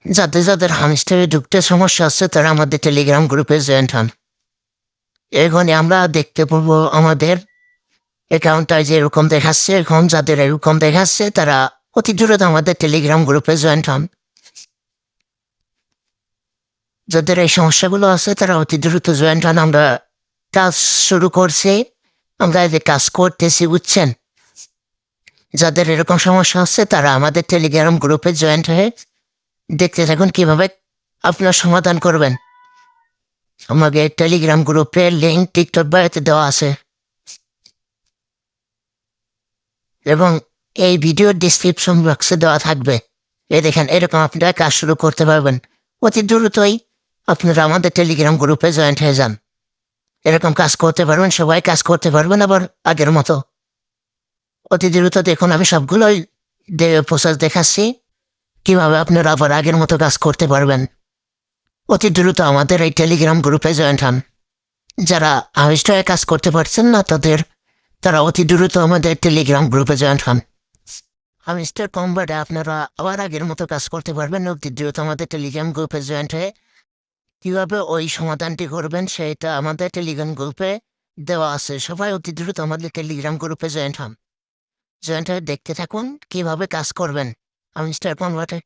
যাদের যাদের হামস্টারে ঢুকতে সমস্যা আছে তারা আমাদের টেলিগ্রাম গ্রুপে জয়েন্ট হন। এখানে আমরা দেখতে পাবো আমাদের অ্যাকাউন্টটা যে এরকম দেখাচ্ছে, এখন যাদের এরকম দেখাচ্ছে তারা অতি দ্রুত আমাদের টেলিগ্রাম গ্রুপে জয়েন্ট হন। যাদের এই সমস্যাগুলো আছে তারা অতি দ্রুত জয়েন্ট হন। আমরা কাজ শুরু করছি, আমরা এই যে কাজ করতেছি, বুঝছেন? যাদের এরকম সমস্যা আছে তারা আমাদের টেলিগ্রাম গ্রুপে জয়েন্ট হয়ে দেখতে থাকুন কিভাবে আপনার সমাধান করবেন। আমাদের টেলিগ্রাম গ্রুপের লিঙ্ক টিকটক বায়োতে দেওয়া আছে এবং এই ভিডিওর ডিসক্রিপশন বক্সে দেওয়া থাকবে। দেখেন, এরকম আপনারা কাজ শুরু করতে পারবেন। অতি দ্রুতই আপনারা আমাদের টেলিগ্রাম গ্রুপে জয়েন্ট হয়ে যান। এরকম কাজ করতে পারবেন, সবাই কাজ করতে পারবেন আবার আগের মতো। অতি দ্রুত দেখুন, আমি সবগুলোই প্রসেস দেখাচ্ছি কিভাবে আপনারা আবার আগের মতো কাজ করতে পারবেন। অতি দ্রুত আমাদের এই টেলিগ্রাম গ্রুপে জয়েন্ট হন। যারা আবিষ্কারে কাজ করতে পারছেন না তারা অতি দ্রুত আমাদের টেলিগ্রাম গ্রুপে জয়েন্ট হন। হামস্টার কম্বাটে আপনারা আবার আগের মতো কাজ করতে পারবেন। অতি দ্রুত আমাদের টেলিগ্রাম গ্রুপে জয়েন্ট হয়ে কীভাবে ওই সমাধানটি করবেন সেটা আমাদের টেলিগ্রাম গ্রুপে দেওয়া আছে। সবাই অতি দ্রুত আমাদের টেলিগ্রাম গ্রুপে জয়েন্ট হন। জয়েন্ট হয়ে দেখতে থাকুন কিভাবে কাজ করবেন হামস্টার কনভার্টে।